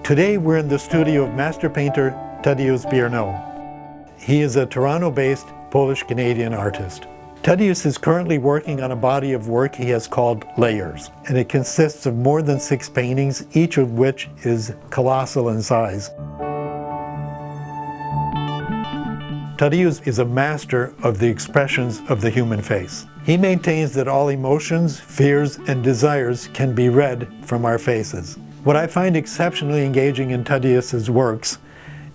Today we're in the studio of master painter Tadeusz Biernot. He is a Toronto-based Polish-Canadian artist. Tadeusz is currently working on a body of work he has called Layers, and it consists of more than 6 paintings, each of which is colossal in size. Tadeusz is a master of the expressions of the human face. He maintains that all emotions, fears, and desires can be read from our faces. What I find exceptionally engaging in Tadeusz's works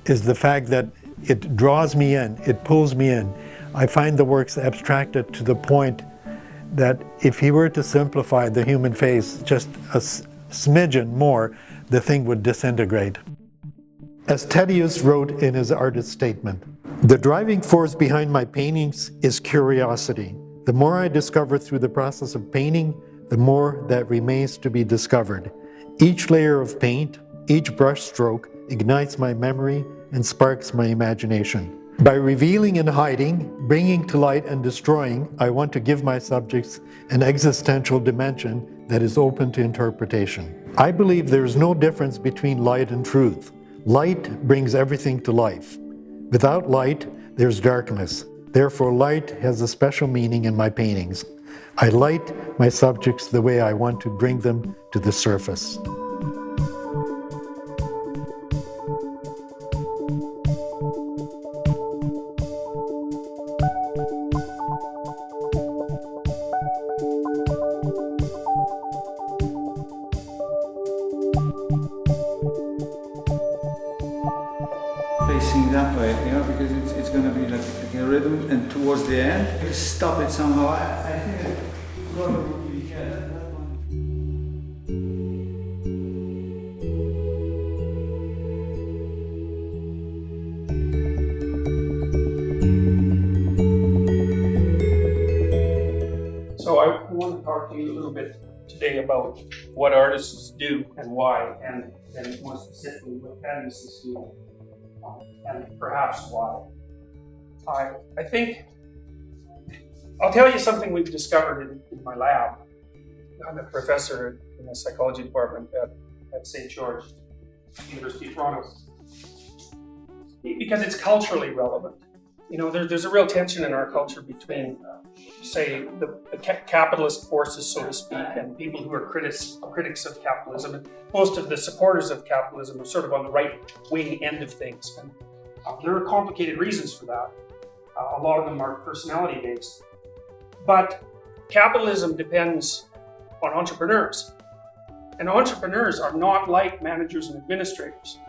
is the fact that it draws me in, it pulls me in. I find the works abstracted to the point that if he were to simplify the human face just a smidgen more, the thing would disintegrate. As Tadeusz wrote in his artist statement, "The driving force behind my paintings is curiosity. The more I discover through the process of painting, the more that remains to be discovered. Each layer of paint, each brush stroke ignites my memory and sparks my imagination. By revealing and hiding, bringing to light and destroying, I want to give my subjects an existential dimension that is open to interpretation. I believe there is no difference between light and truth. Light brings everything to life. Without light, there's darkness. Therefore, light has a special meaning in my paintings. I light my subjects the way I want to bring them to the surface." Facing that way, because it's going to be like a rhythm, and towards the end, you stop it somehow. I think it probably, yeah, that one. So I want to talk to you a little bit today about what artists do and why, and more specifically what canvases do. And perhaps why. I think, I'll tell you something we've discovered in my lab. I'm a professor in the psychology department at St. George, University of Toronto. Because it's culturally relevant. There's a real tension in our culture between, say, the capitalist forces, so to speak, and people who are critics of capitalism. And most of the supporters of capitalism are sort of on the right-wing end of things. And there are complicated reasons for that. A lot of them are personality-based. But capitalism depends on entrepreneurs. And entrepreneurs are not like managers and administrators.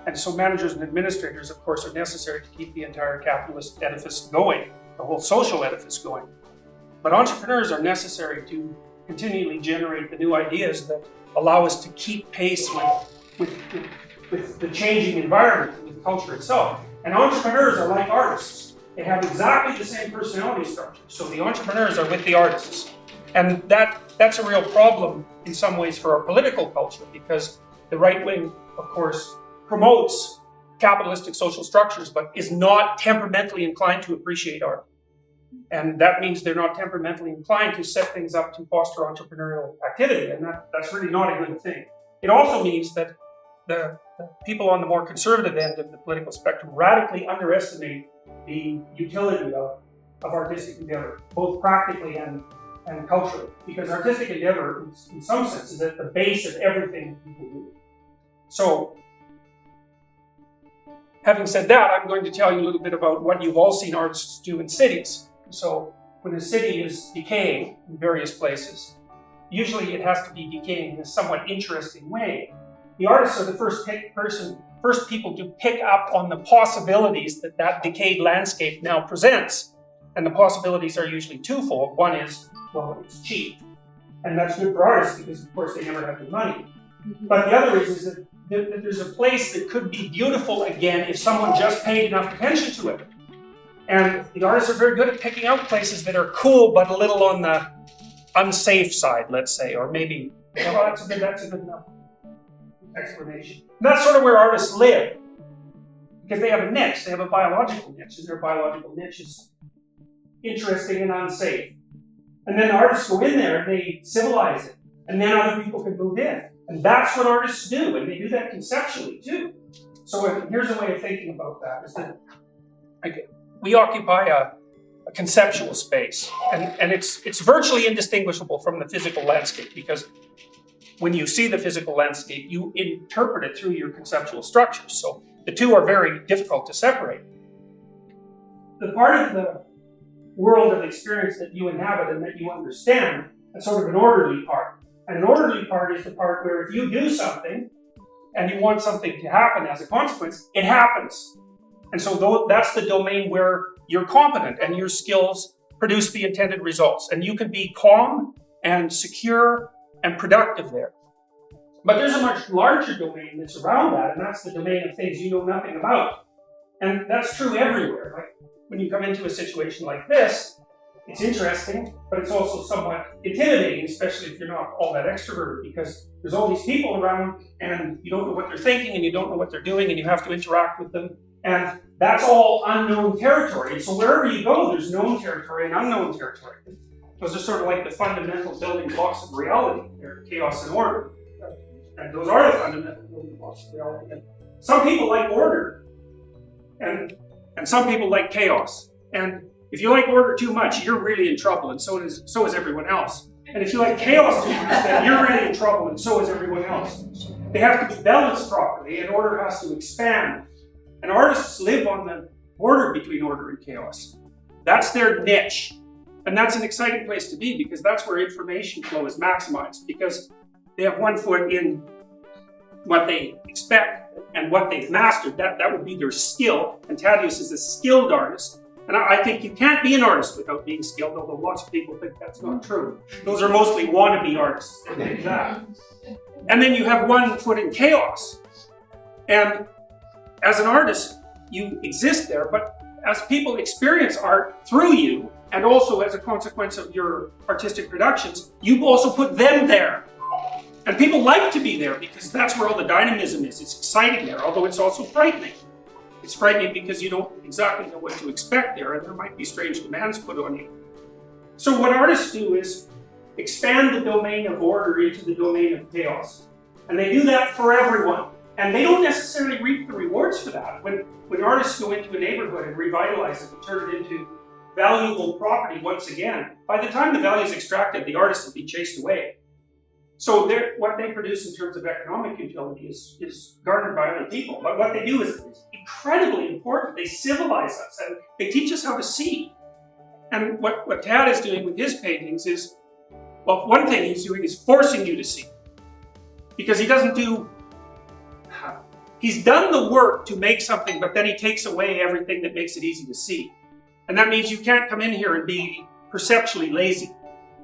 And so managers and administrators, of course, are necessary to keep the entire capitalist edifice going, the whole social edifice going. But entrepreneurs are necessary to continually generate the new ideas that allow us to keep pace with the changing environment, with culture itself. And entrepreneurs are like artists. They have exactly the same personality structure. So the entrepreneurs are with the artists. And that's a real problem in some ways for our political culture, because the right wing, of course, promotes capitalistic social structures, but is not temperamentally inclined to appreciate art. And that means they're not temperamentally inclined to set things up to foster entrepreneurial activity, and that's really not a good thing. It also means that the people on the more conservative end of the political spectrum radically underestimate the utility of artistic endeavor, both practically and culturally, because artistic endeavor, in some sense, is at the base of everything people do. So, having said that, I'm going to tell you a little bit about what you've all seen artists do in cities. So when a city is decaying in various places, usually it has to be decaying in a somewhat interesting way. The artists are the first people to pick up on the possibilities that decayed landscape now presents. And the possibilities are usually twofold. One is, well, it's cheap. And that's good for artists because, of course, they never have the money. But the other is that there's a place that could be beautiful again if someone just paid enough attention to it. And the artists are very good at picking out places that are cool but a little on the unsafe side, let's say, or maybe, well, that's a good enough explanation. And that's sort of where artists live, because they have a niche, they have a biological niche, and their biological niche is interesting and unsafe. And then the artists go in there and they civilize it, and then other people can move in. And that's what artists do, and they do that conceptually too. So here's a way of thinking about that, is that we occupy a conceptual space, and it's virtually indistinguishable from the physical landscape, because when you see the physical landscape, you interpret it through your conceptual structures. So the two are very difficult to separate. The part of the world of experience that you inhabit and that you understand is sort of an orderly part. And an orderly part is the part where if you do something and you want something to happen as a consequence, it happens. And so that's the domain where you're competent and your skills produce the intended results. And you can be calm and secure and productive there. But there's a much larger domain that's around that, and that's the domain of things you know nothing about. And that's true everywhere. Like when you come into a situation like this, it's interesting, but it's also somewhat intimidating, especially if you're not all that extroverted, because there's all these people around and you don't know what they're thinking and you don't know what they're doing and you have to interact with them. And that's all unknown territory. And so wherever you go, there's known territory and unknown territory. Those are sort of like the fundamental building blocks of reality. They're chaos and order. And those are the fundamental building blocks of reality. And some people like order. And some people like chaos. And if you like order too much, you're really in trouble, and so is everyone else. And if you like chaos too much, then you're really in trouble, and so is everyone else. They have to be balanced properly, and order has to expand. And artists live on the border between order and chaos. That's their niche. And that's an exciting place to be, because that's where information flow is maximized, because they have one foot in what they expect and what they've mastered. That would be their skill. And Tadeusz is a skilled artist. And I think you can't be an artist without being skilled, although lots of people think that's not true. Those are mostly wannabe artists. They think that. And then you have one foot in chaos. And as an artist, you exist there, but as people experience art through you, and also as a consequence of your artistic productions, you also put them there. And people like to be there because that's where all the dynamism is. It's exciting there, although it's also frightening. It's frightening because you don't exactly know what to expect there, and there might be strange demands put on you. So what artists do is expand the domain of order into the domain of chaos. And they do that for everyone. And they don't necessarily reap the rewards for that. When artists go into a neighborhood and revitalize it and turn it into valuable property once again, by the time the value is extracted, the artist will be chased away. So what they produce in terms of economic utility is garnered by other people. But what they do is incredibly important. They civilize us and they teach us how to see. And what Tad is doing with his paintings is, well, one thing he's doing is forcing you to see. Because he's done the work to make something, but then he takes away everything that makes it easy to see. And that means you can't come in here and be perceptually lazy.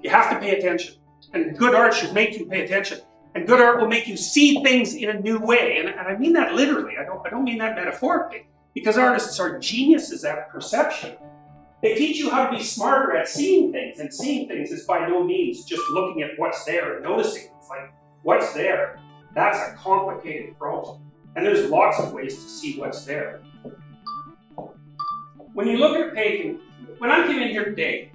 You have to pay attention. And good art should make you pay attention. And good art will make you see things in a new way. And I mean that literally. I don't mean that metaphorically. Because artists are geniuses at perception. They teach you how to be smarter at seeing things. And seeing things is by no means just looking at what's there and noticing. It's like, what's there? That's a complicated problem. And there's lots of ways to see what's there. When you look at a painting, when I came in here today,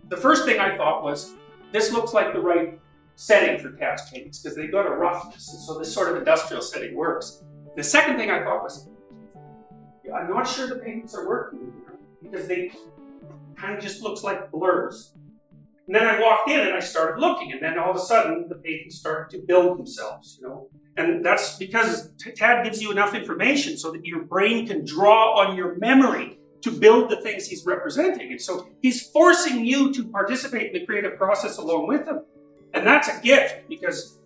the first thing I thought was, this looks like the right setting for Tad's paintings, because they've got a roughness, and so this sort of industrial setting works. The second thing I thought was, I'm not sure the paintings are working, because they kind of just looks like blurs. And then I walked in and I started looking, and then all of a sudden the paintings started to build themselves, And that's because Tad gives you enough information so that your brain can draw on your memory to build the things he's representing. And so he's forcing you to participate in the creative process along with him. And that's a gift, because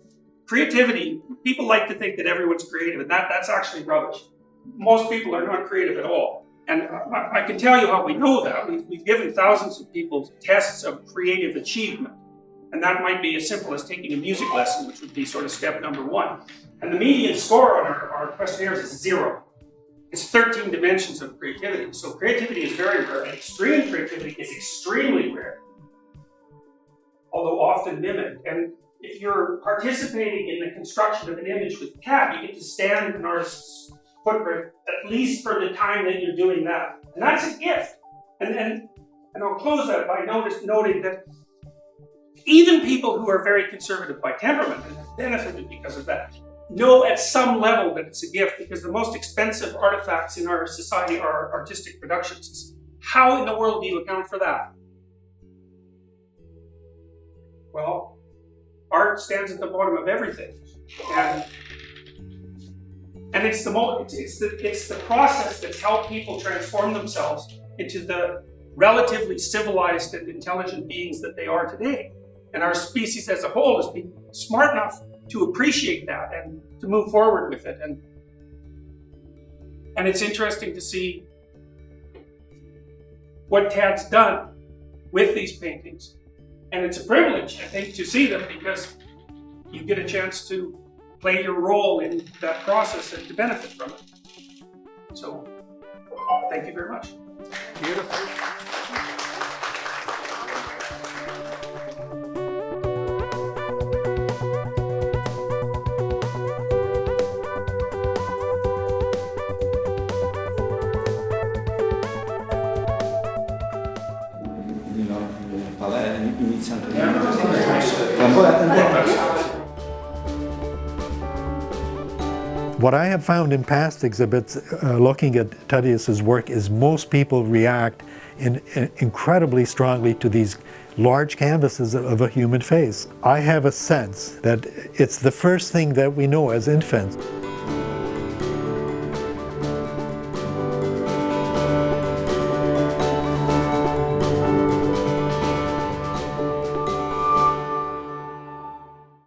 creativity, people like to think that everyone's creative, and that's actually rubbish. Most people are not creative at all. And I can tell you how we know that. We've given thousands of people tests of creative achievement. And that might be as simple as taking a music lesson, which would be sort of step number one. And the median score on our questionnaires is 0. It's 13 dimensions of creativity. So creativity is very rare, and extreme creativity is extremely rare, although often mimicked. And if you're participating in the construction of an image with Tad, you get to stand in an artist's footprint, at least for the time that you're doing that. And that's a gift. And I'll close that by noting that even people who are very conservative by temperament and have benefited because of that, know at some level that it's a gift, because the most expensive artifacts in our society are artistic productions. How in the world do you account for that? Well, art stands at the bottom of everything, and it's the process that's helped people transform themselves into the relatively civilized and intelligent beings that they are today. And our species as a whole has been smart enough to appreciate that and to move forward with it. And it's interesting to see what Tad's done with these paintings. And it's a privilege, I think, to see them, because you get a chance to play your role in that process and to benefit from it. So, thank you very much. Beautiful. What I have found in past exhibits looking at Tadeusz's work is most people react incredibly strongly to these large canvases of a human face. I have a sense that it's the first thing that we know as infants.